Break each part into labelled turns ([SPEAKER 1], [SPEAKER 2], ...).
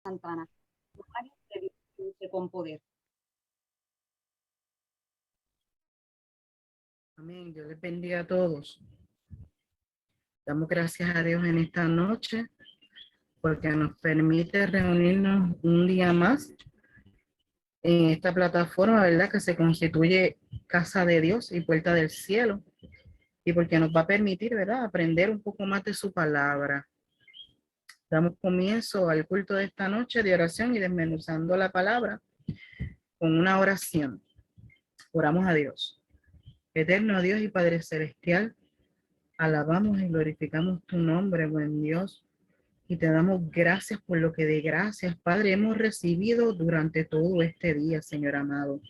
[SPEAKER 1] Santana. Con poder.
[SPEAKER 2] Amén. Dios les bendiga a todos. Damos gracias a Dios en esta noche porque nos permite reunirnos un día más en esta plataforma, ¿verdad? Que se constituye Casa de Dios y Puerta del Cielo, y porque nos va a permitir, ¿verdad?, aprender un poco más de su palabra. Damos comienzo al culto de esta noche de oración y desmenuzando la palabra con una oración. Oramos a Dios. Eterno Dios y Padre Celestial, alabamos y glorificamos tu nombre, buen Dios, y te damos gracias por lo que de gracias, Padre, hemos recibido durante todo este día, Señor amado.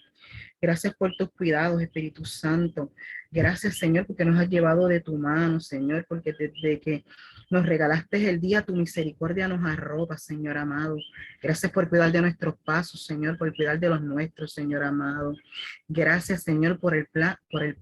[SPEAKER 2] Gracias por tus cuidados, Espíritu Santo. Gracias, Señor, porque nos has llevado de tu mano, Señor, porque desde que nos regalaste el día, tu misericordia nos arropa, Señor amado. Gracias por cuidar de nuestros pasos, Señor, por cuidar de los nuestros, Señor amado. Gracias, Señor, por el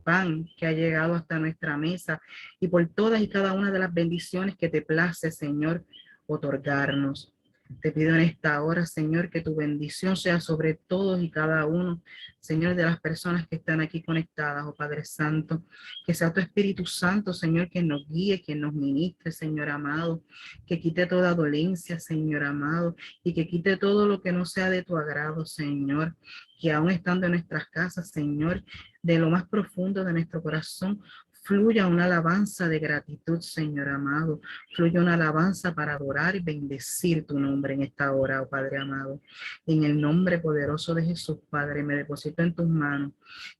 [SPEAKER 2] pan que ha llegado hasta nuestra mesa y por todas y cada una de las bendiciones que te place, Señor, otorgarnos. Te pido en esta hora, Señor, que tu bendición sea sobre todos y cada uno, Señor, de las personas que están aquí conectadas, oh Padre Santo. Que sea tu Espíritu Santo, Señor, quien nos guíe, quien nos ministre, Señor amado. Que quite toda dolencia, Señor amado, y que quite todo lo que no sea de tu agrado, Señor. Que aún estando en nuestras casas, Señor, de lo más profundo de nuestro corazón, fluya una alabanza de gratitud, Señor amado. Fluye una alabanza para adorar y bendecir tu nombre en esta hora, oh Padre amado. En el nombre poderoso de Jesús, Padre, me deposito en tus manos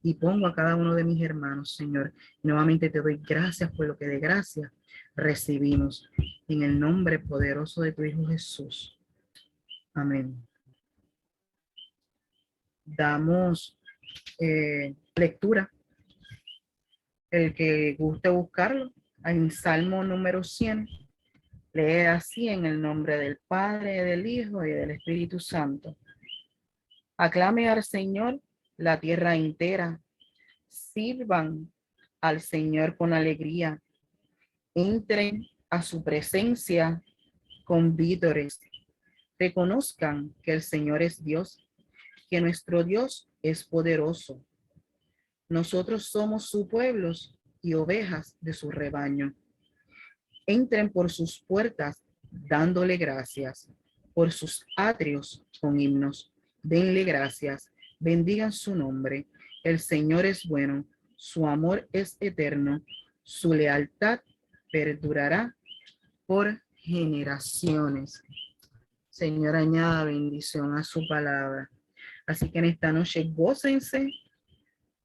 [SPEAKER 2] y pongo a cada uno de mis hermanos, Señor. Nuevamente te doy gracias por lo que de gracia recibimos. En el nombre poderoso de tu Hijo Jesús. Amén. Damos lectura. El que guste buscarlo, en Salmo número 100. Lee así en el nombre del Padre, del Hijo y del Espíritu Santo. Aclame al Señor la tierra entera. Sirvan al Señor con alegría. Entren a su presencia con vítores. Reconozcan que el Señor es Dios, que nuestro Dios es poderoso. Nosotros somos su pueblo y ovejas de su rebaño. Entren por sus puertas dándole gracias, por sus atrios con himnos. Denle gracias, bendigan su nombre. El Señor es bueno, su amor es eterno, su lealtad perdurará por generaciones. Señor, añada bendición a su palabra. Así que en esta noche gócense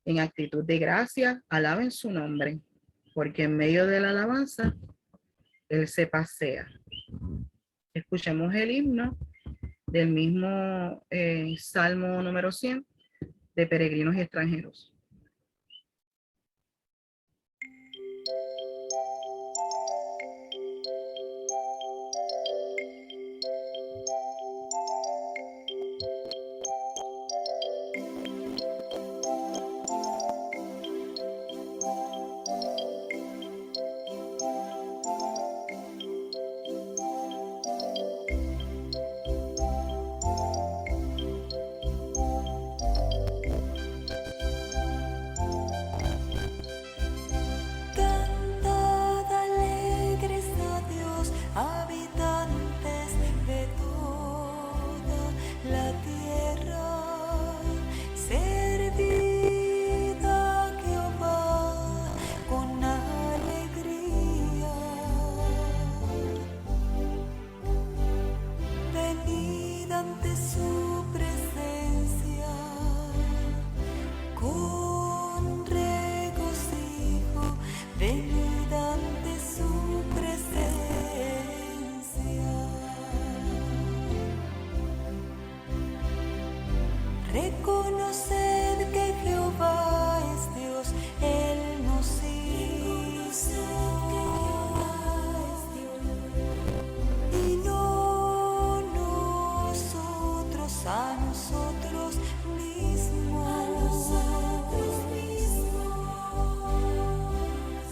[SPEAKER 2] en actitud de gracia, alaben su nombre, porque en medio de la alabanza Él se pasea. Escuchemos el himno del mismo Salmo número 100 de Peregrinos y Extranjeros.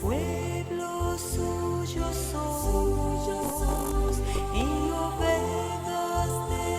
[SPEAKER 3] Pueblo suyo somos y ovejas de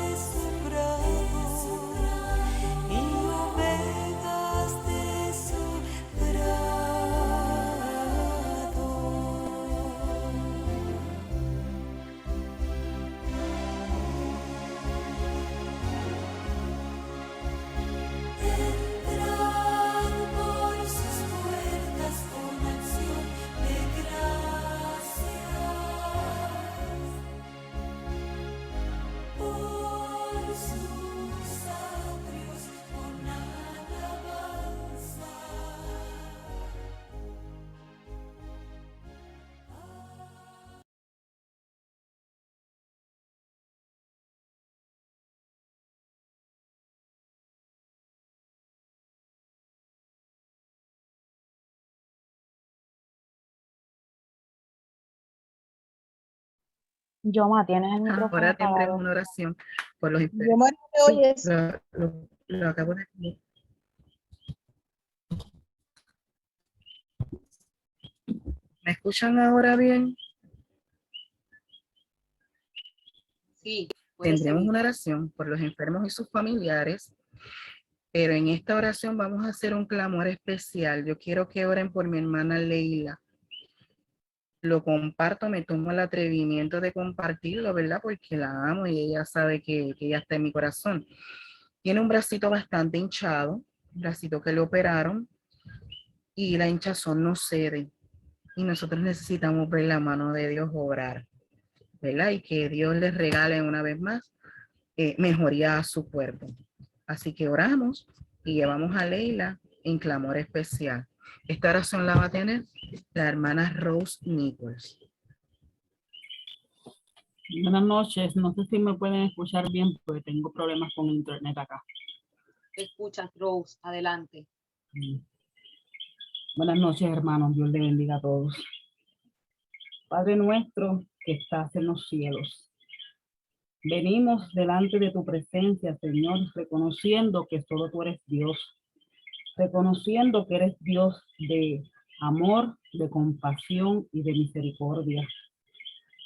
[SPEAKER 3] Yoma, tienes el micrófono
[SPEAKER 2] Ahora tendremos
[SPEAKER 3] apagado.
[SPEAKER 2] una oración por los enfermos.
[SPEAKER 4] Yoma, ¿no me
[SPEAKER 2] Sí,
[SPEAKER 4] oyes?
[SPEAKER 2] lo acabo de decir. ¿Me escuchan ahora bien?
[SPEAKER 1] Sí, puedes
[SPEAKER 2] Tendremos
[SPEAKER 1] seguir.
[SPEAKER 2] una oración por los enfermos y sus familiares, pero en esta oración vamos a hacer un clamor especial. Yo quiero que oren por mi hermana Leila. Lo comparto, me tomo el atrevimiento de compartirlo, ¿verdad? Porque la amo y ella sabe que ella está en mi corazón. Tiene un bracito bastante hinchado, un bracito que le operaron y la hinchazón no cede. Y nosotros necesitamos ver la mano de Dios obrar, ¿verdad? Y que Dios les regale una vez más mejoría a su cuerpo. Así que oramos y llevamos a Leila en clamor especial. Esta oración la va a tener la hermana Rose Nichols.
[SPEAKER 5] Buenas noches, no sé si me pueden escuchar bien porque tengo problemas con internet acá.
[SPEAKER 1] Te escuchas, Rose, adelante.
[SPEAKER 5] Buenas noches, hermanos, Dios le bendiga a todos. Padre nuestro que estás en los cielos, venimos delante de tu presencia, Señor, reconociendo que solo tú eres Dios, reconociendo que eres Dios de amor, de compasión y de misericordia.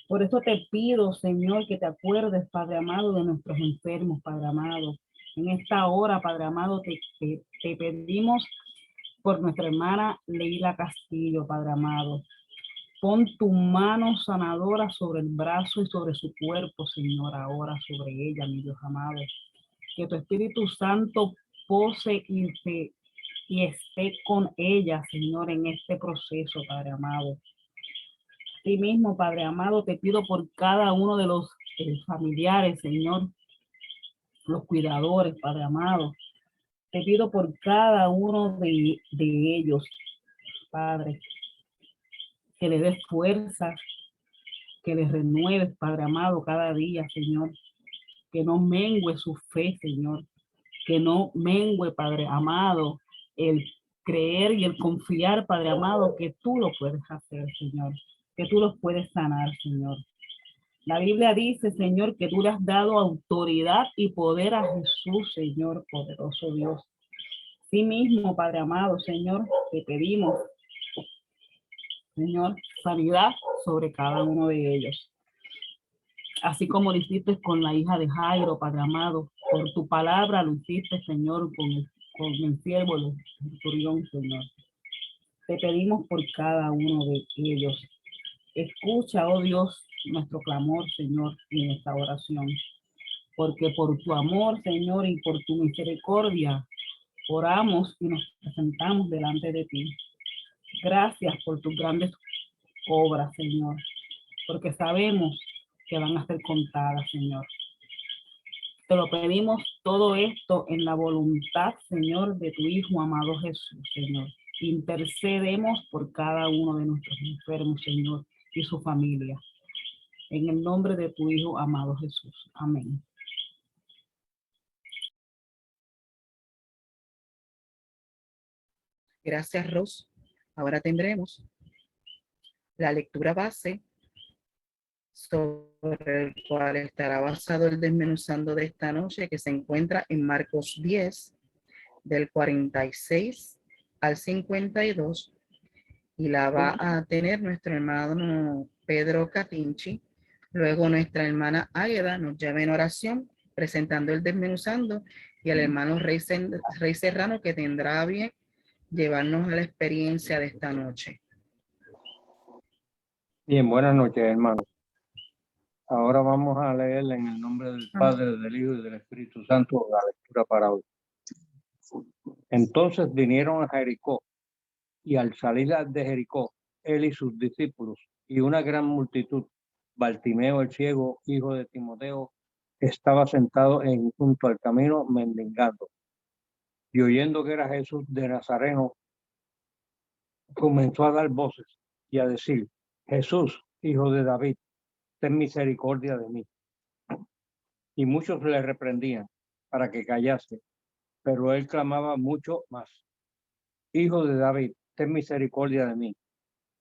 [SPEAKER 5] Por eso te pido, Señor, que te acuerdes, Padre amado, de nuestros enfermos, Padre amado. En esta hora, Padre amado, te pedimos por nuestra hermana Leila Castillo, Padre amado. Pon tu mano sanadora sobre el brazo y sobre su cuerpo, Señor, ahora sobre ella, mi Dios amado. Que tu Espíritu Santo pose y esté con ella, Señor, en este proceso, Padre amado. Ti mismo, Padre amado, te pido por cada uno de los familiares, Señor, los cuidadores, Padre amado. Te pido por cada uno de ellos, Padre, que le des fuerza, que les renueves, Padre amado, cada día, Señor. Que no mengue su fe, Señor. Que no mengue, Padre amado, el creer y el confiar, Padre amado, que tú lo puedes hacer, Señor. Que tú los puedes sanar, Señor. La Biblia dice, Señor, que tú le has dado autoridad y poder a Jesús, Señor, poderoso Dios. Sí mismo, Padre amado, Señor, te pedimos, Señor, sanidad sobre cada uno de ellos. Así como lo hiciste con la hija de Jairo, Padre amado, por tu palabra lo hiciste, Señor, con el siervo del centurión, Señor. Te pedimos por cada uno de ellos. Escucha, oh Dios, nuestro clamor, Señor, en esta oración. Porque por tu amor, Señor, y por tu misericordia, oramos y nos presentamos delante de ti. Gracias por tus grandes obras, Señor, porque sabemos que van a ser contadas, Señor. Te lo pedimos todo esto en la voluntad, Señor, de tu Hijo amado Jesús, Señor. Intercedemos por cada uno de nuestros enfermos, Señor, y su familia. En el nombre de tu Hijo amado Jesús. Amén.
[SPEAKER 2] Gracias, Rose. Ahora tendremos la lectura base sobre el cual estará basado el desmenuzando de esta noche, que se encuentra en Marcos 10, del 46 al 52, y la va a tener nuestro hermano Pedro Catinchi. Luego nuestra hermana Águeda nos lleva en oración, presentando el desmenuzando, y el hermano Rey Serrano, que tendrá bien llevarnos a la experiencia de esta noche.
[SPEAKER 6] Bien, buenas noches, hermanos. Ahora vamos a leer en el nombre del Padre, del Hijo y del Espíritu Santo la lectura para hoy. Entonces vinieron a Jericó, y al salir de Jericó, él y sus discípulos, y una gran multitud, Bartimeo el ciego, hijo de Timoteo, estaba sentado junto al camino mendigando. Y oyendo que era Jesús de Nazareno, comenzó a dar voces y a decir: Jesús, hijo de David, ten misericordia de mí. Y muchos le reprendían para que callase, pero él clamaba mucho más: Hijo de David, ten misericordia de mí.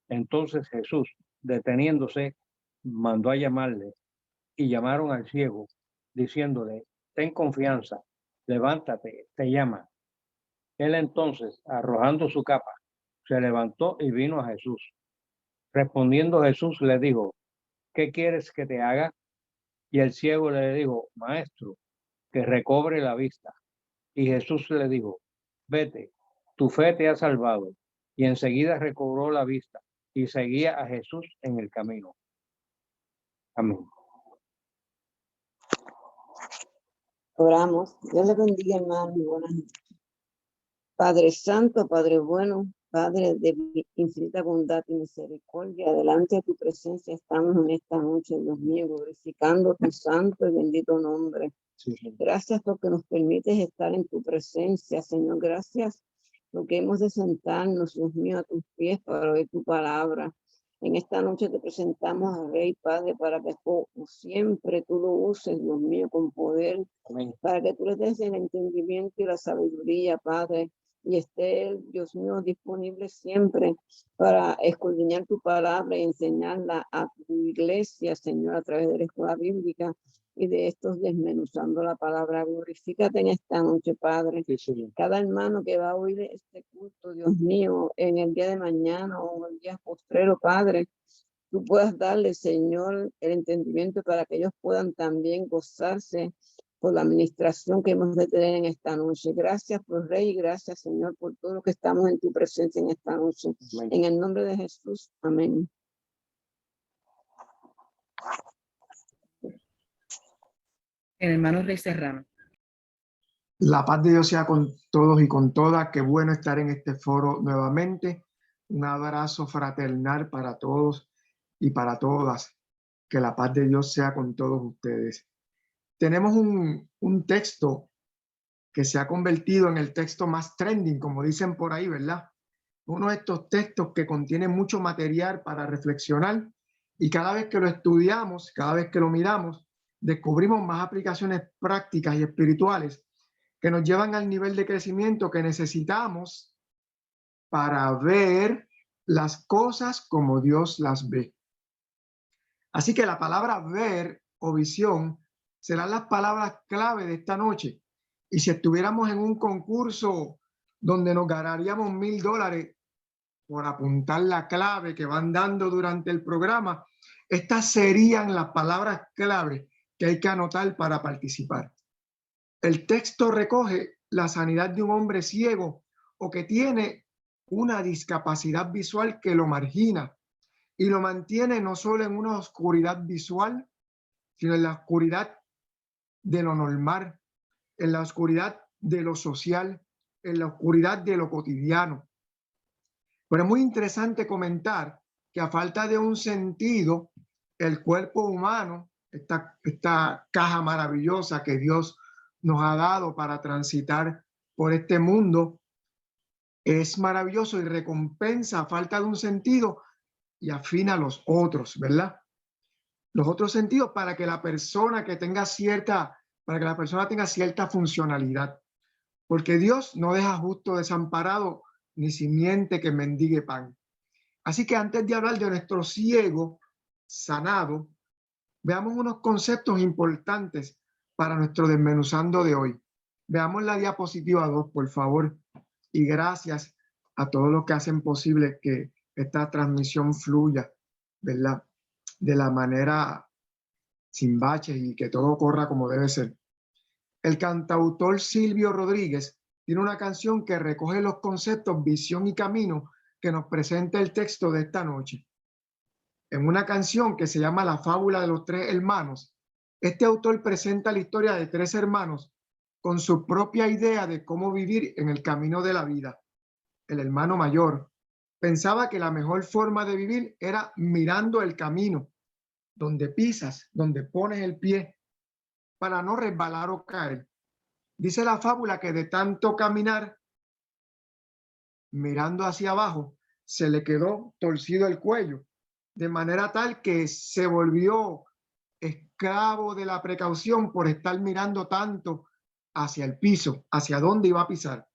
[SPEAKER 6] Entonces Jesús, deteniéndose, mandó a llamarle, y llamaron al ciego, diciéndole: ten confianza, levántate, te llama. Él entonces, arrojando su capa, se levantó y vino a Jesús. Respondiendo Jesús le dijo: ¿qué quieres que te haga? Y el ciego le dijo: Maestro, que recobre la vista. Y Jesús le dijo: vete, tu fe te ha salvado. Y enseguida recobró la vista y seguía a Jesús en el camino. Amén.
[SPEAKER 3] Oramos. Dios le bendiga, hermano, y buenas noches. Padre Santo, Padre bueno, Padre de infinita bondad y misericordia, delante de tu presencia estamos en esta noche, Dios mío, glorificando tu santo y bendito nombre.
[SPEAKER 6] Sí.
[SPEAKER 3] Gracias porque nos permites estar en tu presencia, Señor. Gracias porque hemos de sentarnos, Dios mío, a tus pies para oír tu palabra. En esta noche te presentamos al Rey, Padre, para que como siempre tú lo uses, Dios mío, con poder.
[SPEAKER 6] Amén.
[SPEAKER 3] Para que tú les des el entendimiento y la sabiduría, Padre, y esté él, Dios mío, disponible siempre para escudriñar tu palabra y enseñarla a tu iglesia, Señor, a través de la escuela bíblica y de estos desmenuzando la palabra. Glorifícate en esta noche, Padre.
[SPEAKER 6] Sí.
[SPEAKER 3] Cada hermano que va a oír este culto, Dios mío, en el día de mañana o el día postrero, Padre, tú puedas darle, Señor, el entendimiento para que ellos puedan también gozarse por la administración que hemos de tener en esta noche. Gracias por Rey, y gracias, Señor, por todo lo que estamos en tu presencia en esta noche.
[SPEAKER 6] Amén.
[SPEAKER 3] En el nombre de Jesús, amén.
[SPEAKER 2] El hermano Rey Serrano.
[SPEAKER 4] La paz de Dios sea con todos y con todas. Qué bueno estar en este foro nuevamente. Un abrazo fraternal para todos y para todas. Que la paz de Dios sea con todos ustedes. Tenemos un texto que se ha convertido en el texto más trending, como dicen por ahí, ¿verdad? Uno de estos textos que contiene mucho material para reflexionar, y cada vez que lo estudiamos, cada vez que lo miramos, descubrimos más aplicaciones prácticas y espirituales que nos llevan al nivel de crecimiento que necesitamos para ver las cosas como Dios las ve. Así que la palabra ver o visión serán las palabras clave de esta noche. Y si estuviéramos en un concurso donde nos ganaríamos $1000 por apuntar la clave que van dando durante el programa, estas serían las palabras clave que hay que anotar para participar. El texto recoge la sanidad de un hombre ciego o que tiene una discapacidad visual que lo margina y lo mantiene no solo en una oscuridad visual, sino en la oscuridad de lo normal, en la oscuridad de lo social, en la oscuridad de lo cotidiano. Pero es muy interesante comentar que a falta de un sentido, el cuerpo humano, esta caja maravillosa que Dios nos ha dado para transitar por este mundo, es maravilloso y recompensa a falta de un sentido y afina los otros, ¿verdad? Los otros sentidos para que la persona tenga cierta funcionalidad. Porque Dios no deja justo desamparado ni simiente que mendigue pan. Así que antes de hablar de nuestro ciego sanado, veamos unos conceptos importantes para nuestro desmenuzando de hoy. Veamos la diapositiva 2, por favor. Y gracias a todos los que hacen posible que esta transmisión fluya, ¿verdad? De la manera sin baches y que todo corra como debe ser. El cantautor Silvio Rodríguez tiene una canción que recoge los conceptos visión y camino que nos presenta el texto de esta noche. En una canción que se llama La fábula de los tres hermanos, este autor presenta la historia de tres hermanos con su propia idea de cómo vivir en el camino de la vida. El hermano mayor pensaba que la mejor forma de vivir era mirando el camino, donde pisas, donde pones el pie. para no resbalar o caer. Dice la fábula que de tanto caminar, mirando hacia abajo, se le quedó torcido el cuello, de manera tal que se volvió esclavo de la precaución por estar mirando tanto hacia el piso, hacia dónde iba a pisar.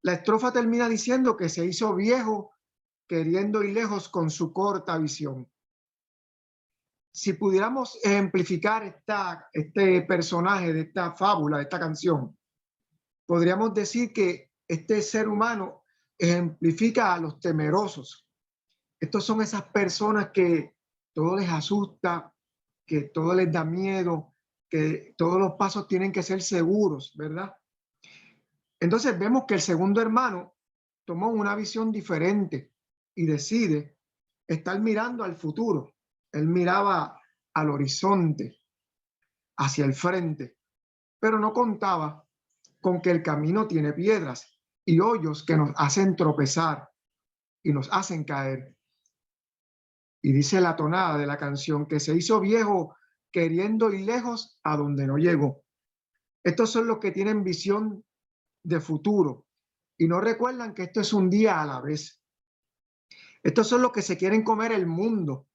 [SPEAKER 4] La estrofa termina diciendo que se hizo viejo queriendo ir lejos con su corta visión. Si pudiéramos ejemplificar este personaje de esta fábula, de esta canción, podríamos decir que este ser humano ejemplifica a los temerosos. Estos son esas personas que todo les asusta, que todo les da miedo, que todos los pasos tienen que ser seguros, ¿verdad? Entonces vemos que el segundo hermano tomó una visión diferente y decide estar mirando al futuro. Él miraba al horizonte, hacia el frente, pero no contaba con que el camino tiene piedras y hoyos que nos hacen tropezar y nos hacen caer. Y dice la tonada de la canción que se hizo viejo queriendo ir lejos a donde no llegó. Estos son los que tienen visión de futuro y no recuerdan que esto es un día a la vez. Estos son los que se quieren comer el mundo,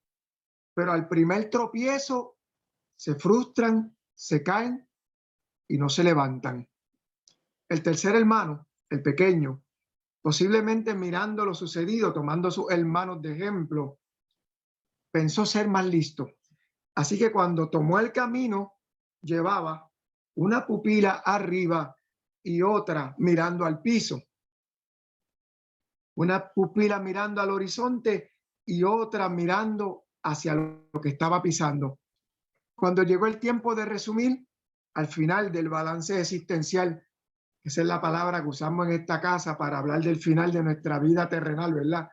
[SPEAKER 4] pero al primer tropiezo se frustran, se caen y no se levantan. El tercer hermano, el pequeño, posiblemente mirando lo sucedido, tomando a sus hermanos de ejemplo, pensó ser más listo. Así que cuando tomó el camino, llevaba una pupila arriba y otra mirando al piso. Una pupila mirando al horizonte y otra mirando hacia lo que estaba pisando. Cuando llegó el tiempo de resumir, al final del balance existencial, esa es la palabra que usamos en esta casa para hablar del final de nuestra vida terrenal, ¿verdad?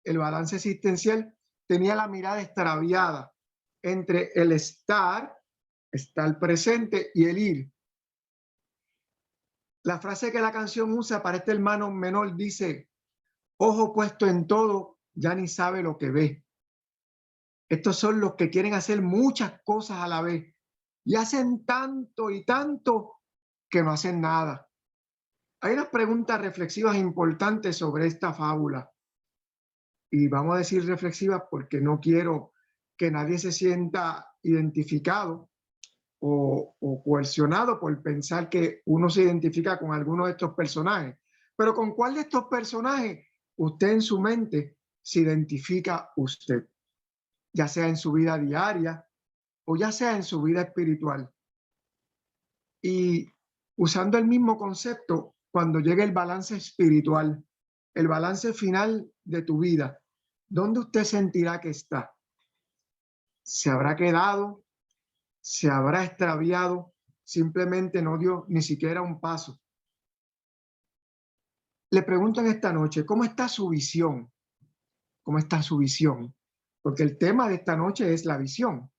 [SPEAKER 4] El balance existencial tenía la mirada extraviada entre el estar presente y el ir. La frase que la canción usa para este hermano menor dice: ojo puesto en todo, ya ni sabe lo que ve. Estos son los que quieren hacer muchas cosas a la vez y hacen tanto y tanto que no hacen nada. Hay unas preguntas reflexivas importantes sobre esta fábula. Y vamos a decir reflexivas porque no quiero que nadie se sienta identificado o coercionado por pensar que uno se identifica con alguno de estos personajes. Pero ¿con cuál de estos personajes usted en su mente se identifica usted? Ya sea en su vida diaria o ya sea en su vida espiritual. Y usando el mismo concepto, cuando llegue el balance espiritual, el balance final de tu vida, ¿dónde usted sentirá que está? ¿Se habrá quedado? ¿Se habrá extraviado? Simplemente no dio ni siquiera un paso. Le pregunto en esta noche, ¿cómo está su visión? ¿Cómo está su visión? Porque el tema de esta noche es la visión.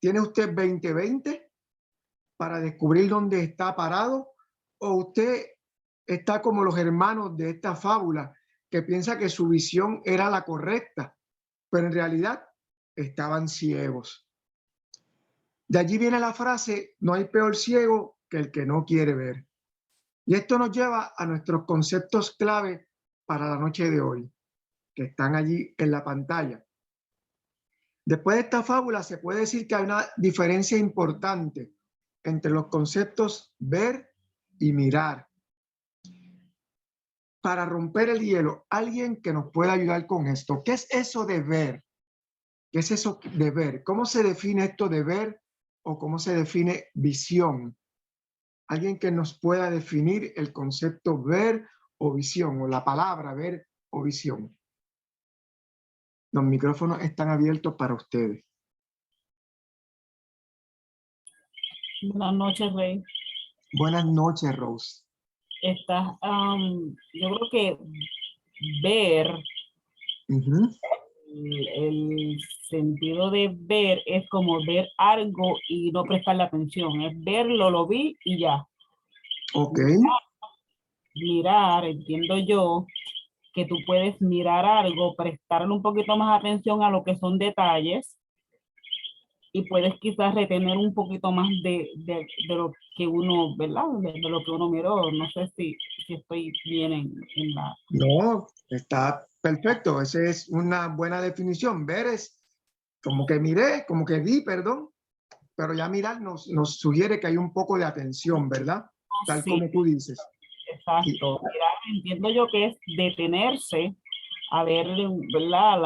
[SPEAKER 4] ¿Tiene usted 20/20 para descubrir dónde está parado? ¿O usted está como los hermanos de esta fábula que piensa que su visión era la correcta, pero en realidad estaban ciegos? De allí viene la frase: no hay peor ciego que el que no quiere ver. Y esto nos lleva a nuestros conceptos clave para la noche de hoy, que están allí en la pantalla. Después de esta fábula se puede decir que hay una diferencia importante entre los conceptos ver y mirar. Para romper el hielo, alguien que nos pueda ayudar con esto. ¿Qué es eso de ver? ¿Qué es eso de ver? ¿Cómo se define esto de ver o cómo se define visión? Alguien que nos pueda definir el concepto ver o visión, o la palabra ver o visión. Los micrófonos están abiertos para ustedes.
[SPEAKER 5] Buenas noches, Rey.
[SPEAKER 4] Buenas noches, Rose.
[SPEAKER 5] Yo creo que ver,
[SPEAKER 4] Uh-huh.
[SPEAKER 5] el sentido de ver es como ver algo y no prestarle atención. Es verlo, lo vi y ya.
[SPEAKER 4] Ok.
[SPEAKER 5] Mirar, entiendo yo, que tú puedes mirar algo, prestarle un poquito más atención a lo que son detalles y puedes quizás retener un poquito más de lo que uno, ¿verdad? De lo que uno miró. No sé si estoy bien en la...
[SPEAKER 4] No, está perfecto. Esa es una buena definición. Ver es como que miré, como que vi, perdón, pero ya mirar nos sugiere que hay un poco de atención, ¿verdad? Tal
[SPEAKER 5] Sí,
[SPEAKER 4] como tú dices.
[SPEAKER 5] exacto. Mirar, entiendo yo que es detenerse a ver, ¿verdad?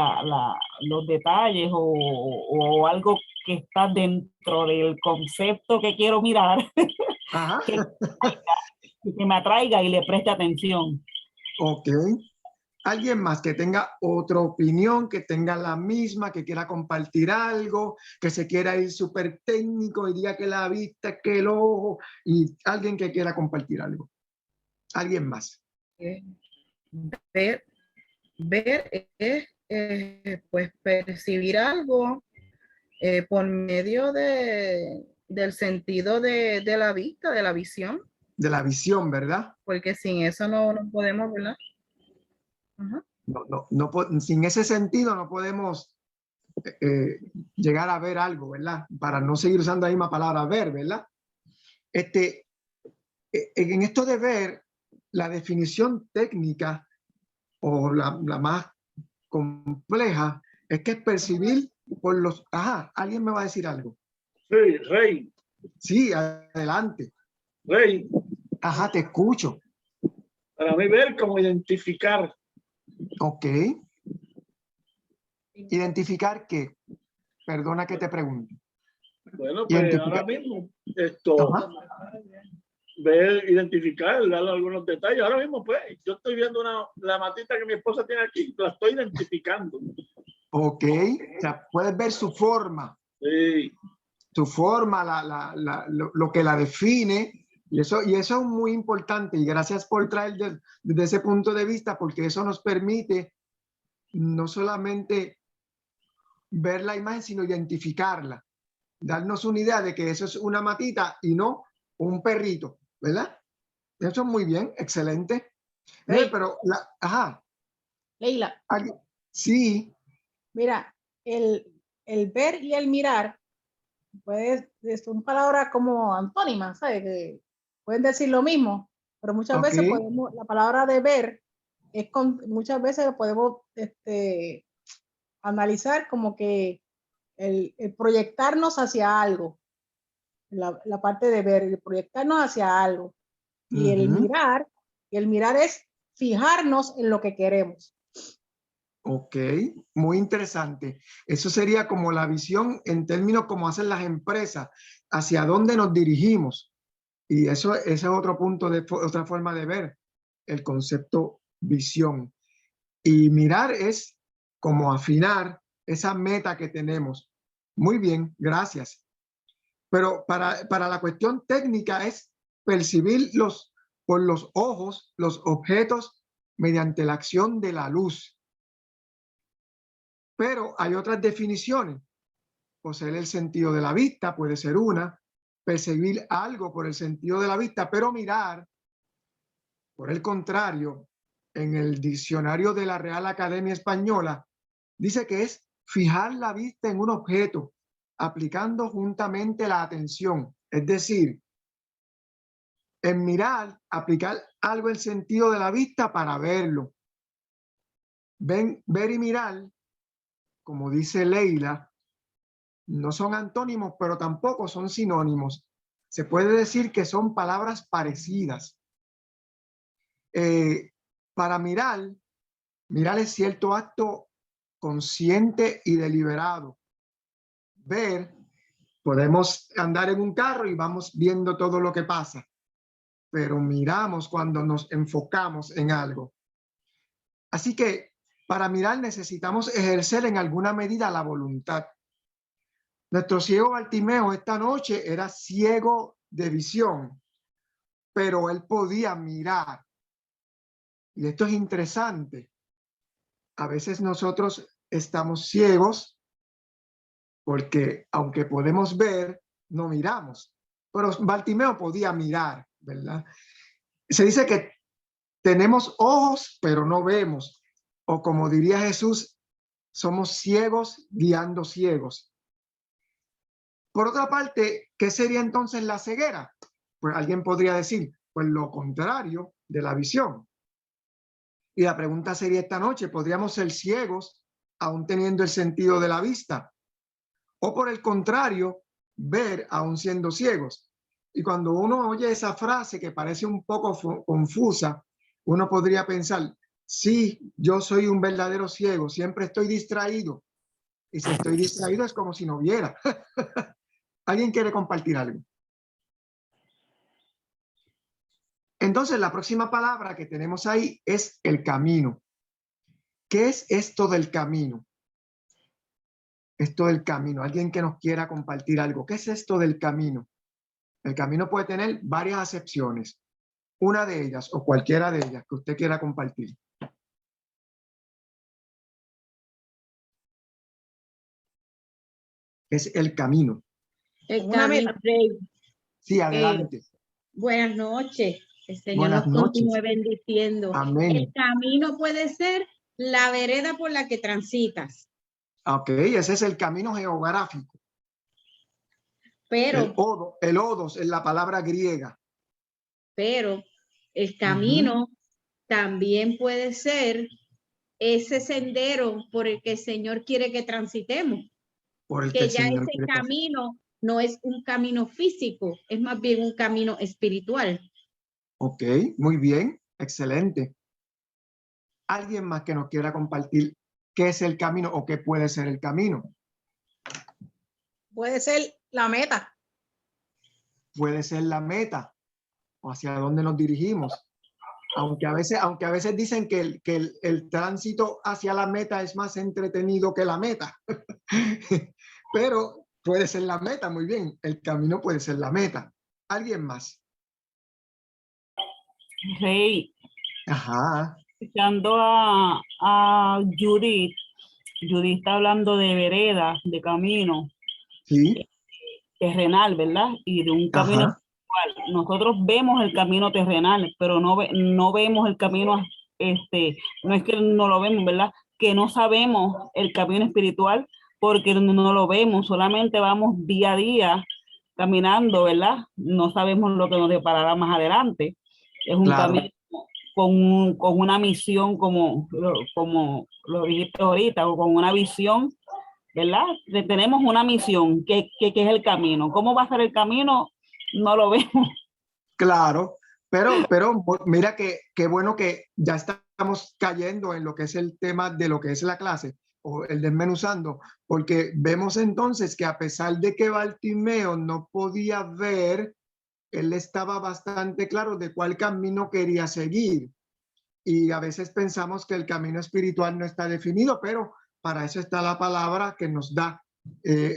[SPEAKER 5] Los detalles o algo que está dentro del concepto que quiero mirar,
[SPEAKER 4] Ajá.
[SPEAKER 5] que me atraiga y le preste atención.
[SPEAKER 4] Ok. Alguien más que tenga otra opinión, que tenga la misma, que quiera compartir algo, que se quiera ir súper técnico y diga que la vista, que el ojo, y alguien que quiera compartir algo. Alguien más.
[SPEAKER 2] Ver, ver es pues percibir algo por medio del sentido de la vista, de la visión,
[SPEAKER 4] De la visión, ¿verdad?
[SPEAKER 2] porque sin eso no podemos, ¿verdad? Ajá.
[SPEAKER 4] Sin ese sentido no podemos llegar a ver algo, ¿verdad? Para no seguir usando la misma palabra ver, ¿verdad? En esto de ver, la definición técnica o la más compleja es que es percibir por los... Ajá, alguien me va a decir algo.
[SPEAKER 7] Sí, Rey,
[SPEAKER 4] Sí, adelante.
[SPEAKER 7] Rey,
[SPEAKER 4] Ajá, te escucho.
[SPEAKER 7] para mí ver como identificar.
[SPEAKER 4] Ok. ¿Identificar qué? Perdona que te pregunte.
[SPEAKER 7] Bueno, pues
[SPEAKER 4] Identificar.
[SPEAKER 7] ahora mismo esto,
[SPEAKER 4] Ajá.
[SPEAKER 7] ver, identificar, dar algunos detalles. Ahora mismo, pues, yo estoy viendo la matita que mi esposa tiene aquí, la estoy identificando.
[SPEAKER 4] Ok. O sea, puedes ver su forma.
[SPEAKER 7] Sí,
[SPEAKER 4] Su forma, lo que la define, y eso es muy importante, y gracias por traer desde ese punto de vista, porque eso nos permite no solamente ver la imagen, sino identificarla, darnos una idea de que eso es una matita y no un perrito, ¿verdad? Eso es muy bien, excelente. Pero, ajá.
[SPEAKER 8] Leila,
[SPEAKER 4] Sí,
[SPEAKER 8] mira, el ver y el mirar son palabras como antónimas, ¿sabes? Que pueden decir lo mismo, pero muchas
[SPEAKER 4] ok,
[SPEAKER 8] veces la palabra de ver muchas veces podemos analizar como que el proyectarnos hacia algo, la parte de ver, el proyectarnos hacia algo. Y el mirar es fijarnos en lo que queremos.
[SPEAKER 4] ok, muy interesante. Eso sería como la visión en términos como hacen las empresas, hacia dónde nos dirigimos. Y ese es otro punto, otra forma de ver el concepto visión. Y mirar es como afinar esa meta que tenemos. Muy bien, gracias. Pero para la cuestión técnica es percibir por los ojos los objetos mediante la acción de la luz. Pero hay otras definiciones. Poseer el sentido de la vista puede ser una, percibir algo por el sentido de la vista, pero mirar, por el contrario, en el diccionario de la Real Academia Española, dice que es fijar la vista en un objeto, aplicando juntamente la atención. Es decir, en mirar, aplicar algo en sentido de la vista para verlo. Ver y mirar, como dice Leila, no son antónimos, pero tampoco son sinónimos. Se puede decir que son palabras parecidas. Para mirar es cierto acto consciente y deliberado. Ver, podemos andar en un carro y vamos viendo todo lo que pasa, pero miramos cuando nos enfocamos en algo. Así que para mirar necesitamos ejercer en alguna medida la voluntad. Nuestro ciego Bartimeo esta noche era ciego de visión, pero él podía mirar. Y esto es interesante. A veces nosotros estamos ciegos porque aunque podemos ver, no miramos. Pero Bartimeo podía mirar, ¿verdad? Se dice que tenemos ojos, pero no vemos. O como diría Jesús, somos ciegos guiando ciegos. Por otra parte, ¿qué sería entonces la ceguera? Pues alguien podría decir, pues lo contrario de la visión. Y la pregunta sería esta noche, ¿podríamos ser ciegos aún teniendo el sentido de la vista? O por el contrario, ver aún siendo ciegos. Y cuando uno oye esa frase que parece un poco confusa, uno podría pensar, sí, yo soy un verdadero ciego, siempre estoy distraído. Y si estoy distraído es como si no viera. ¿Alguien quiere compartir algo? Entonces, la próxima palabra que tenemos ahí es el camino. ¿Qué es esto del camino? Esto del camino. Alguien que nos quiera compartir algo. ¿Qué es esto del camino? El camino puede tener varias acepciones. Una de ellas o cualquiera de ellas que usted quiera compartir. Es el camino.
[SPEAKER 9] El
[SPEAKER 8] Una
[SPEAKER 9] camino, Rey.
[SPEAKER 4] Sí, adelante.
[SPEAKER 9] Buenas noches. El Señor
[SPEAKER 4] Buenas
[SPEAKER 9] nos
[SPEAKER 4] noches.
[SPEAKER 9] continúe bendiciendo.
[SPEAKER 4] Amén.
[SPEAKER 9] El camino puede ser la vereda por la que transitas,
[SPEAKER 4] Ok, ese es el camino geográfico.
[SPEAKER 9] pero
[SPEAKER 4] El odos es la palabra griega.
[SPEAKER 9] el camino también puede ser ese sendero por el que el Señor quiere que transitemos.
[SPEAKER 4] Por el
[SPEAKER 9] Que
[SPEAKER 4] el
[SPEAKER 9] ya
[SPEAKER 4] Señor
[SPEAKER 9] ese
[SPEAKER 4] quiere que-
[SPEAKER 9] camino no es un camino físico, es más bien un camino espiritual.
[SPEAKER 4] Ok, muy bien, excelente. ¿Alguien más que nos quiera compartir qué es el camino o qué puede ser el camino?
[SPEAKER 8] Puede ser la meta.
[SPEAKER 4] Puede ser la meta o hacia dónde nos dirigimos. Aunque a veces dicen que el tránsito hacia la meta es más entretenido que la meta. Pero puede ser la meta, muy bien. El camino puede ser la meta. ¿Alguien más?
[SPEAKER 5] Rey,
[SPEAKER 4] Ajá,
[SPEAKER 5] escuchando a Judith, Judith está hablando de vereda, de camino
[SPEAKER 4] sí,
[SPEAKER 5] terrenal, ¿verdad? Y de un camino
[SPEAKER 4] ajá,
[SPEAKER 5] espiritual. Nosotros vemos el camino terrenal, pero no vemos el camino, no es que no lo vemos, ¿verdad? Que no sabemos el camino espiritual porque no lo vemos, solamente vamos día a día caminando, ¿verdad? No sabemos lo que nos deparará más adelante. Es un
[SPEAKER 4] claro.
[SPEAKER 5] camino con una misión, como lo dijiste ahorita, o con una visión, ¿verdad? Tenemos una misión, que es el camino. ¿Cómo va a ser el camino? No lo vemos.
[SPEAKER 4] Claro, pero mira qué bueno que ya estamos cayendo en lo que es el tema de lo que es la clase o el desmenuzando, porque vemos entonces que a pesar de que Bartimeo no podía ver, él estaba bastante claro de cuál camino quería seguir. Y a veces pensamos que el camino espiritual no está definido, pero para eso está la palabra que nos da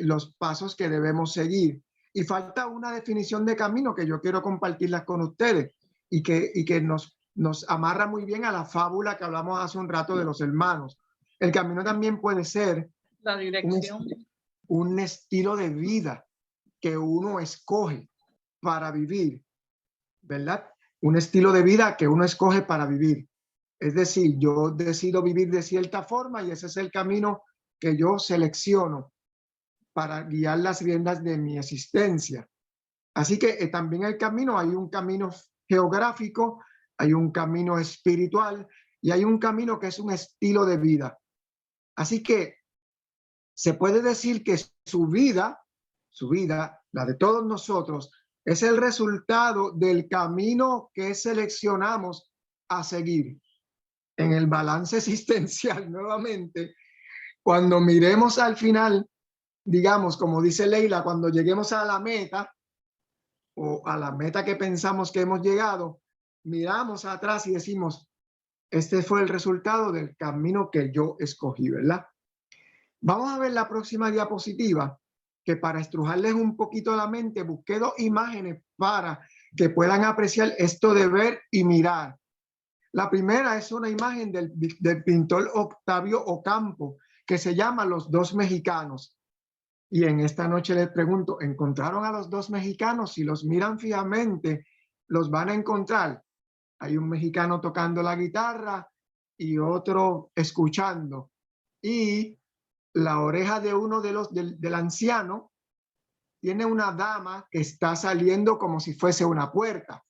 [SPEAKER 4] los pasos que debemos seguir. Y falta una definición de camino que yo quiero compartirlas con ustedes y que nos amarra muy bien a la fábula que hablamos hace un rato de los hermanos. El camino también puede ser
[SPEAKER 1] La dirección.
[SPEAKER 4] un estilo de vida que uno escoge para vivir, ¿verdad? Un estilo de vida que uno escoge para vivir. Es decir, yo decido vivir de cierta forma y ese es el camino que yo selecciono para guiar las riendas de mi existencia. Así que también el camino, hay un camino geográfico, hay un camino espiritual y hay un camino que es un estilo de vida. Así que se puede decir que su vida, la de todos nosotros, es el resultado del camino que seleccionamos a seguir. En el balance existencial, nuevamente, cuando miremos al final, digamos, como dice Leila, cuando lleguemos a la meta o a la meta que pensamos que hemos llegado, miramos atrás y decimos, este fue el resultado del camino que yo escogí, ¿verdad? Vamos a ver la próxima diapositiva, que para estrujarles un poquito la mente, busqué dos imágenes para que puedan apreciar esto de ver y mirar. La primera es una imagen del pintor Octavio Ocampo, que se llama Los Dos Mexicanos. Y en esta noche les pregunto, ¿encontraron a los dos mexicanos? Si los miran fijamente, los van a encontrar. Hay un mexicano tocando la guitarra y otro escuchando. Y la oreja de uno del anciano tiene una dama que está saliendo como si fuese una puerta.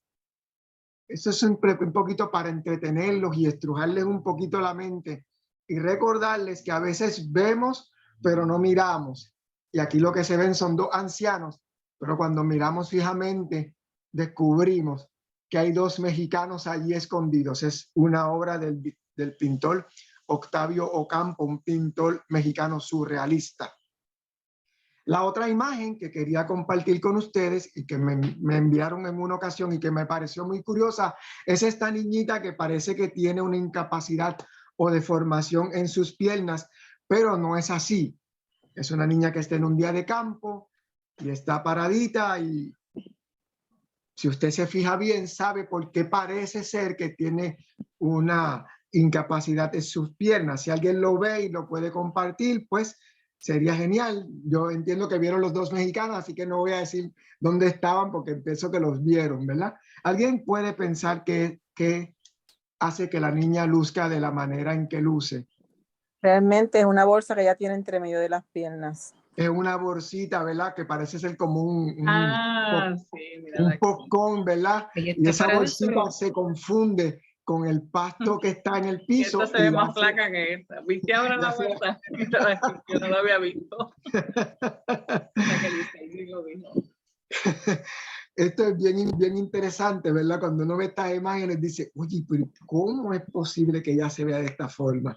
[SPEAKER 4] Eso es un poquito para entretenerlos y estrujarles un poquito la mente y recordarles que a veces vemos, pero no miramos. Y aquí lo que se ven son dos ancianos, pero cuando miramos fijamente, descubrimos que hay dos mexicanos allí escondidos. Es una obra del pintor Octavio Ocampo, un pintor mexicano surrealista. La otra imagen que quería compartir con ustedes y que me enviaron en una ocasión y que me pareció muy curiosa es esta niñita que parece que tiene una incapacidad o deformación en sus piernas, pero no es así. Es una niña que está en un día de campo y está paradita, y si usted se fija bien sabe por qué parece ser que tiene una incapacidad en sus piernas. Si alguien lo ve y lo puede compartir, pues sería genial. Yo entiendo que vieron los dos mexicanos, así que no voy a decir dónde estaban porque pienso que los vieron, ¿verdad? ¿Alguien puede pensar que hace que la niña luzca de la manera en que luce?
[SPEAKER 10] Realmente es una bolsa que ella tiene entre medio de las piernas.
[SPEAKER 4] Es una bolsita, ¿verdad? Que parece ser como un
[SPEAKER 5] Sí,
[SPEAKER 4] popcorn, ¿verdad? Y esa bolsita se confunde con el pasto que está en el piso.
[SPEAKER 5] Esta se ve más flaca que esta. ¿Viste ahora la bolsa? Yo no la había visto.
[SPEAKER 4] Esto es bien interesante, ¿verdad? Cuando uno ve estas imágenes dice, oye, pero ¿cómo es posible que ella se vea de esta forma?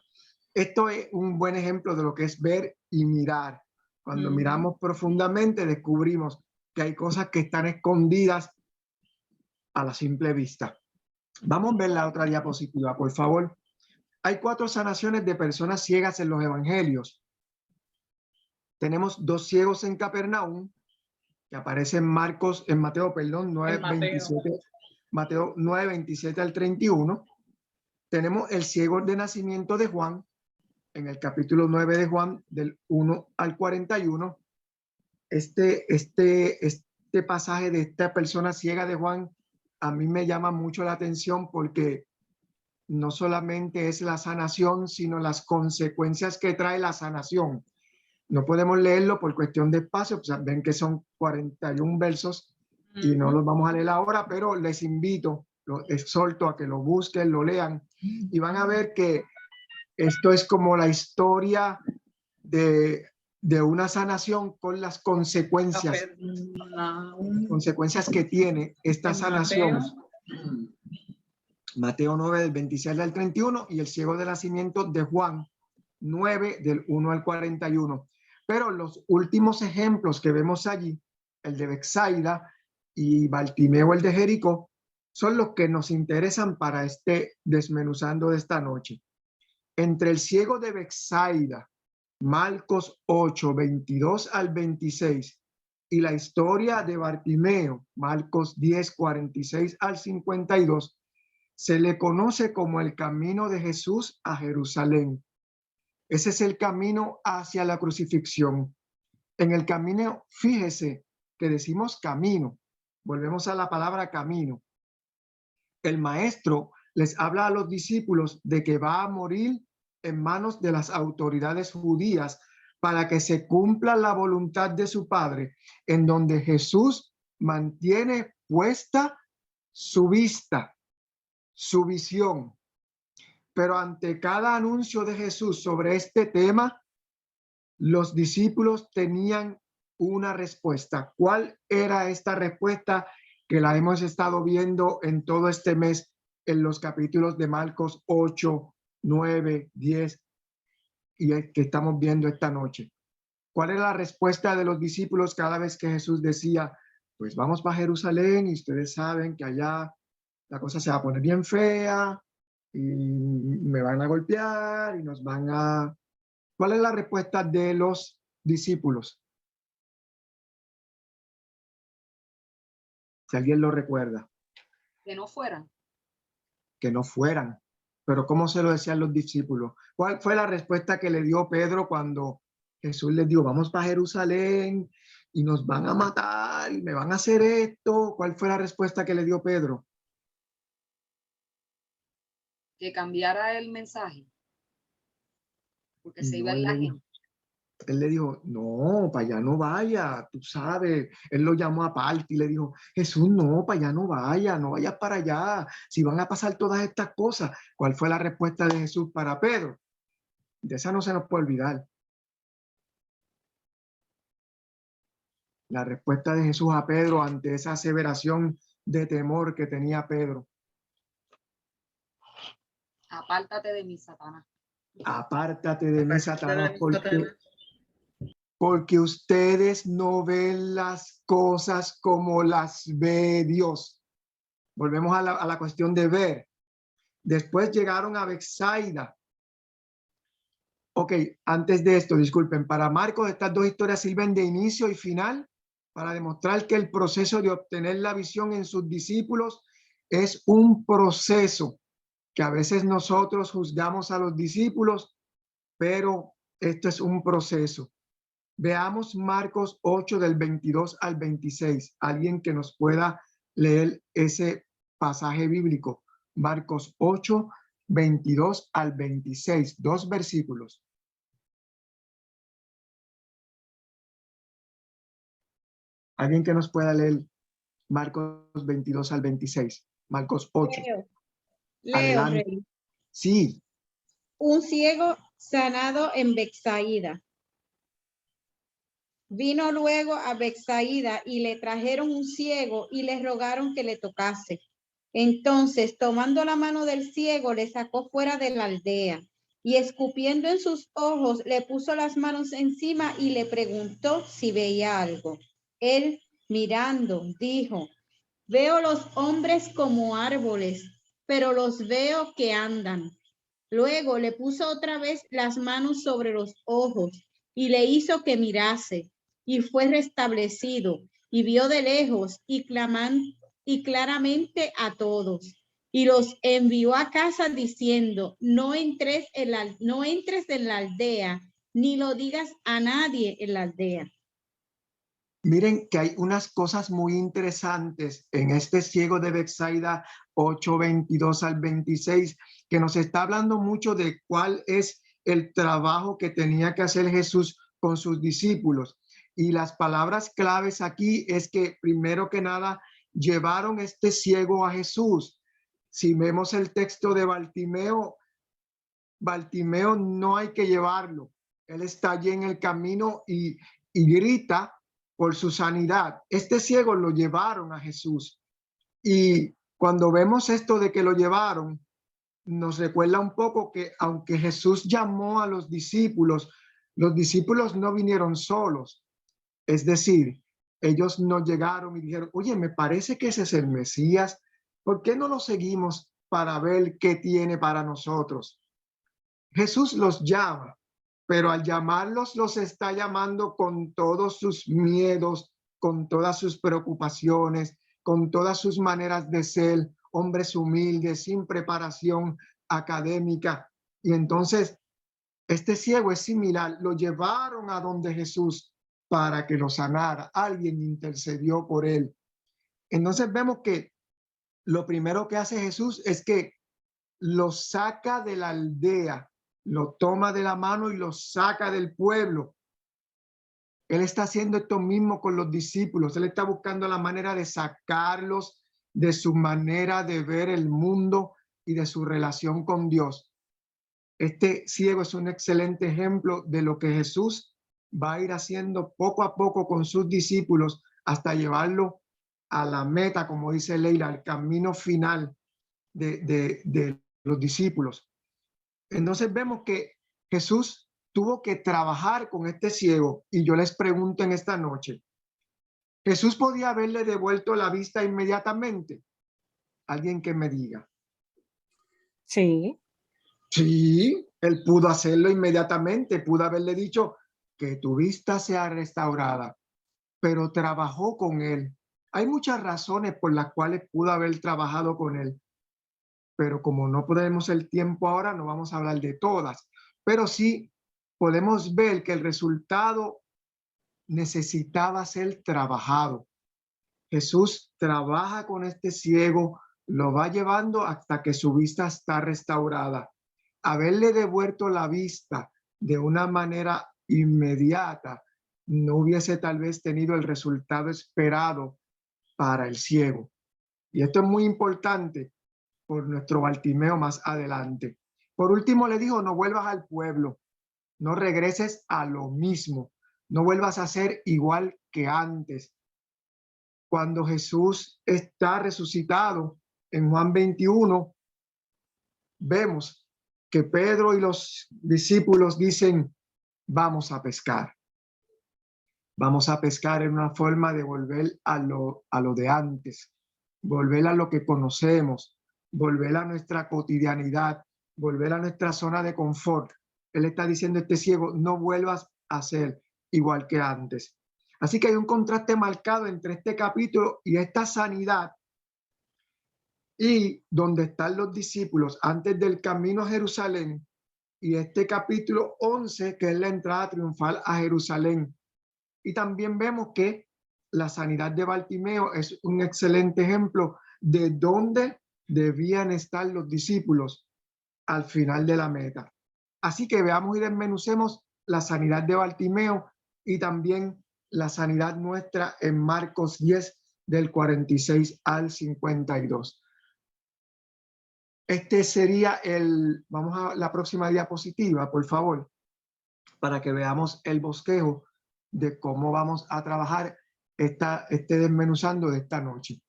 [SPEAKER 4] Esto es un buen ejemplo de lo que es ver y mirar. Cuando miramos profundamente descubrimos que hay cosas que están escondidas a la simple vista. Vamos a ver la otra diapositiva, por favor. Hay 4 sanaciones de personas ciegas en los evangelios. Tenemos 2 ciegos en Capernaum, que aparece en Mateo 9:27, Mateo 9:27 al 31. Tenemos el ciego de nacimiento de Juan, en el capítulo 9 de Juan, del 1 al 41. Este pasaje de esta persona ciega de Juan a mí me llama mucho la atención porque no solamente es la sanación, sino las consecuencias que trae la sanación. No podemos leerlo por cuestión de espacio, pues ven que son 41 versos y no los vamos a leer ahora, pero les invito, los exhorto a que lo busquen, lo lean y van a ver que esto es como la historia de una sanación con las consecuencias que tiene esta sanación. Mateo 9 del 26 al 31 y el ciego de nacimiento de Juan 9 del 1 al 41. Pero los últimos ejemplos que vemos allí, el de Betsaida y Bartimeo el de Jericó, son los que nos interesan para este desmenuzando de esta noche. Entre el ciego de Betsaida, Marcos 8, 22 al 26, y la historia de Bartimeo, Marcos 10, 46 al 52, se le conoce como el camino de Jesús a Jerusalén. Ese es el camino hacia la crucifixión. En el camino, fíjese que decimos camino, volvemos a la palabra camino. El maestro les habla a los discípulos de que va a morir en manos de las autoridades judías para que se cumpla la voluntad de su Padre, en donde Jesús mantiene puesta su vista, su visión. Pero ante cada anuncio de Jesús sobre este tema, los discípulos tenían una respuesta. ¿Cuál era esta respuesta que la hemos estado viendo en todo este mes en los capítulos de Marcos 8, 9, 10 y el que estamos viendo esta noche? ¿Cuál era la respuesta de los discípulos cada vez que Jesús decía, pues vamos para Jerusalén y ustedes saben que allá la cosa se va a poner bien fea y me van a golpear y nos van a... ¿Cuál es la respuesta de los discípulos? Si alguien lo recuerda.
[SPEAKER 1] Que no fueran.
[SPEAKER 4] Que no fueran. Pero ¿cómo se lo decían los discípulos? ¿Cuál fue la respuesta que le dio Pedro cuando Jesús les dijo, vamos para Jerusalén y nos van a matar y me van a hacer esto? ¿Cuál fue la respuesta que le dio Pedro?
[SPEAKER 1] Que cambiara el mensaje. Porque se iba
[SPEAKER 4] No
[SPEAKER 1] la
[SPEAKER 4] le
[SPEAKER 1] gente.
[SPEAKER 4] Él le dijo, no, para allá no vaya, tú sabes. Él lo llamó aparte y le dijo, Jesús, no, para allá no vaya, no vayas para allá. Si van a pasar todas estas cosas. ¿Cuál fue la respuesta de Jesús para Pedro? De esa no se nos puede olvidar. La respuesta de Jesús a Pedro ante esa aseveración de temor que tenía Pedro.
[SPEAKER 1] Apártate de mí, Satanás.
[SPEAKER 4] Apártate de mí, Satanás,
[SPEAKER 2] Satanás.
[SPEAKER 4] porque ustedes no ven las cosas como las ve Dios. Volvemos a la cuestión de ver. Después llegaron a Betsaida. Ok, antes de esto, disculpen, para Marcos estas dos historias sirven de inicio y final para demostrar que el proceso de obtener la visión en sus discípulos es un proceso que a veces nosotros juzgamos a los discípulos, pero esto es un proceso. Veamos Marcos 8 del 22 al 26. Alguien que nos pueda leer ese pasaje bíblico. Marcos 8, 22 al 26. 2 versículos. Alguien que nos pueda leer Marcos 22 al 26. Marcos 8.
[SPEAKER 9] Leo,
[SPEAKER 4] Adelante.
[SPEAKER 9] Rey.
[SPEAKER 4] Sí.
[SPEAKER 9] Un ciego sanado en Betsaida. Vino luego a Betsaida y le trajeron un ciego y le rogaron que le tocase. Entonces, tomando la mano del ciego, le sacó fuera de la aldea y escupiendo en sus ojos, le puso las manos encima y le preguntó si veía algo. Él, mirando, dijo, veo los hombres como árboles, pero los veo que andan. Luego le puso otra vez las manos sobre los ojos y le hizo que mirase. Y fue restablecido, y vio de lejos, y claramente a todos. Y los envió a casa diciendo, no entres en la aldea, ni lo digas a nadie en la aldea.
[SPEAKER 4] Miren que hay unas cosas muy interesantes en este ciego de Betsaida 8, 22 al 26, que nos está hablando mucho de cuál es el trabajo que tenía que hacer Jesús con sus discípulos. Y las palabras claves aquí es que primero que nada llevaron este ciego a Jesús. Si vemos el texto de Bartimeo no hay que llevarlo. Él está allí en el camino y grita por su sanidad. Este ciego lo llevaron a Jesús. Y cuando vemos esto de que lo llevaron, nos recuerda un poco que aunque Jesús llamó a los discípulos no vinieron solos. Es decir, ellos no llegaron y dijeron, oye, me parece que ese es el Mesías. ¿Por qué no lo seguimos para ver qué tiene para nosotros? Jesús los llama, pero al llamarlos los está llamando con todos sus miedos, con todas sus preocupaciones, con todas sus maneras de ser, hombres humildes, sin preparación académica. Y entonces, este ciego es similar. Lo llevaron a donde Jesús para que lo sanara. Alguien intercedió por él. Entonces vemos que lo primero que hace Jesús es que lo saca de la aldea, lo toma de la mano y lo saca del pueblo. Él está haciendo esto mismo con los discípulos. Él está buscando la manera de sacarlos de su manera de ver el mundo y de su relación con Dios. Este ciego es un excelente ejemplo de lo que Jesús va a ir haciendo poco a poco con sus discípulos hasta llevarlo a la meta, como dice Leila, al camino final de los discípulos. Entonces vemos que Jesús tuvo que trabajar con este ciego y yo les pregunto en esta noche, ¿Jesús podía haberle devuelto la vista inmediatamente? Alguien que me diga.
[SPEAKER 10] Sí.
[SPEAKER 4] Sí, él pudo hacerlo inmediatamente, pudo haberle dicho que tu vista sea restaurada, pero trabajó con él. Hay muchas razones por las cuales pudo haber trabajado con él, pero como no podemos el tiempo ahora, no vamos a hablar de todas, pero sí podemos ver que el resultado necesitaba ser trabajado. Jesús trabaja con este ciego, lo va llevando hasta que su vista está restaurada. Haberle devuelto la vista de una manera inmediata, no hubiese tal vez tenido el resultado esperado para el ciego. Y esto es muy importante por nuestro Bartimeo más adelante. Por último le dijo, no vuelvas al pueblo, no regreses a lo mismo, no vuelvas a ser igual que antes. Cuando Jesús está resucitado en Juan 21, vemos que Pedro y los discípulos dicen, vamos a pescar. Vamos a pescar en una forma de volver a lo de antes, volver a lo que conocemos, volver a nuestra cotidianidad, volver a nuestra zona de confort. Él está diciendo a este ciego, no vuelvas a ser igual que antes. Así que hay un contraste marcado entre este capítulo y esta sanidad y donde están los discípulos antes del camino a Jerusalén y este capítulo 11 que es la entrada triunfal a Jerusalén. Y también vemos que la sanidad de Bartimeo es un excelente ejemplo de dónde debían estar los discípulos al final de la meta. Así que veamos y desmenucemos la sanidad de Bartimeo y también la sanidad nuestra en Marcos 10 del 46 al 52. Este sería vamos a la próxima diapositiva, por favor, para que veamos el bosquejo de cómo vamos a trabajar este desmenuzando de esta noche.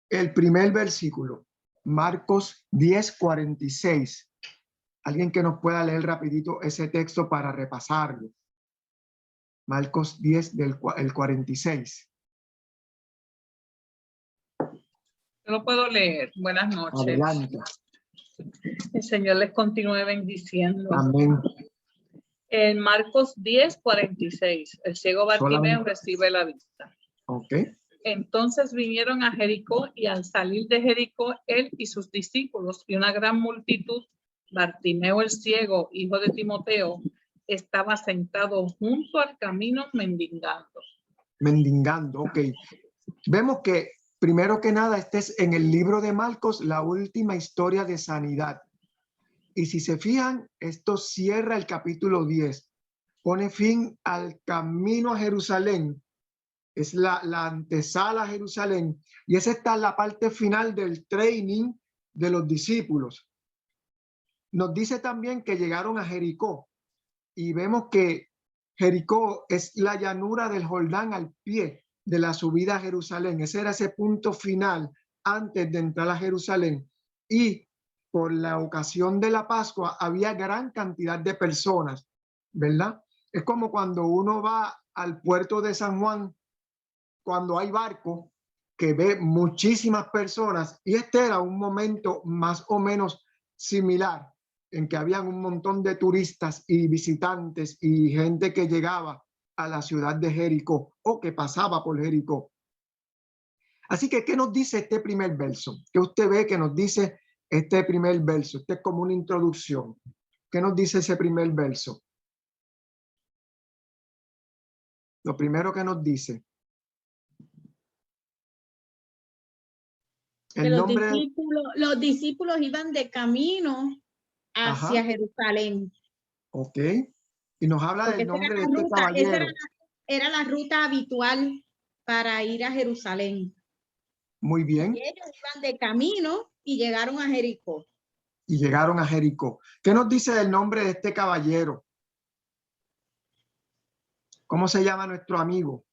[SPEAKER 4] El primer versículo, Marcos 10:46. Alguien que nos pueda leer rapidito ese texto para repasarlo. Marcos 10 del 46.
[SPEAKER 11] Yo lo puedo leer. Buenas noches.
[SPEAKER 4] Adelante.
[SPEAKER 11] El Señor les continúe bendiciendo.
[SPEAKER 4] Amén.
[SPEAKER 11] En Marcos 10:46, el ciego Bartimeo recibe la vista.
[SPEAKER 4] Ok.
[SPEAKER 11] Entonces vinieron a Jericó y al salir de Jericó, él y sus discípulos y una gran multitud, Bartimeo el ciego, hijo de Timoteo, estaba sentado junto al camino mendigando.
[SPEAKER 4] Mendigando, ok. Vemos que primero que nada, este es en el libro de Marcos, la última historia de sanidad. Y si se fijan, esto cierra el capítulo 10, pone fin al camino a Jerusalén, es la antesala a Jerusalén, y esa está la parte final del training de los discípulos. Nos dice también que llegaron a Jericó, y vemos que Jericó es la llanura del Jordán al pie de la subida a Jerusalén. Ese era ese punto final antes de entrar a Jerusalén. Y por la ocasión de la Pascua había gran cantidad de personas, ¿verdad? Es como cuando uno va al puerto de San Juan, cuando hay barco, que ve muchísimas personas, y este era un momento más o menos similar, en que habían un montón de turistas y visitantes y gente que llegaba a la ciudad de Jericó o que pasaba por Jericó. Así que, ¿qué nos dice este primer verso? ¿Qué usted ve que nos dice este primer verso? Este es como una introducción. ¿Qué nos dice ese primer verso? Lo primero que nos dice.
[SPEAKER 9] Que los discípulos iban de camino hacia Jerusalén.
[SPEAKER 4] Ok. Y nos habla
[SPEAKER 9] porque
[SPEAKER 4] del nombre de este caballero.
[SPEAKER 9] Era la ruta habitual para ir a Jerusalén.
[SPEAKER 4] Muy bien.
[SPEAKER 9] Y ellos iban de camino y llegaron a Jericó.
[SPEAKER 4] Y llegaron a Jericó. ¿Qué nos dice del nombre de este caballero? ¿Cómo se llama nuestro amigo?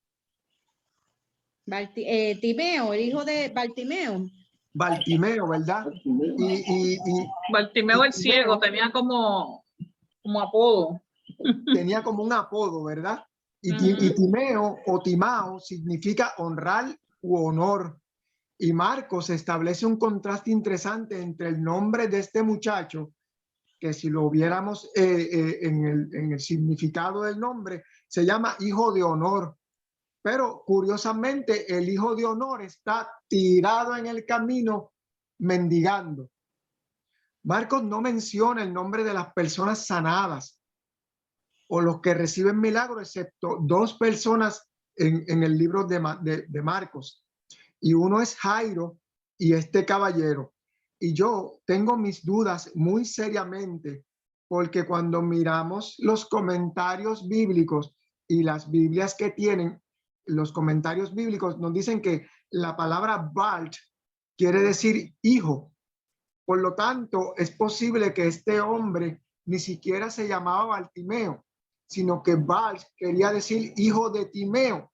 [SPEAKER 9] Timeo, el hijo de Bartimeo.
[SPEAKER 4] Bartimeo, ¿verdad?
[SPEAKER 11] Bartimeo el ciego tenía como apodo.
[SPEAKER 4] Tenía como un apodo, ¿verdad? Y Timeo o Timao significa honrar u honor. Y Marcos establece un contraste interesante entre el nombre de este muchacho, que si lo viéramos en el significado del nombre, se llama hijo de honor. Pero curiosamente, el hijo de honor está tirado en el camino mendigando. Marcos no menciona el nombre de las personas sanadas o los que reciben milagros, excepto dos personas en el libro de Marcos. Y uno es Jairo y este caballero. Y yo tengo mis dudas muy seriamente porque cuando miramos los comentarios bíblicos y las Biblias que tienen los comentarios bíblicos, nos dicen que la palabra Balt quiere decir hijo. Por lo tanto, es posible que este hombre ni siquiera se llamaba Bartimeo, sino que Balt quería decir hijo de Timeo.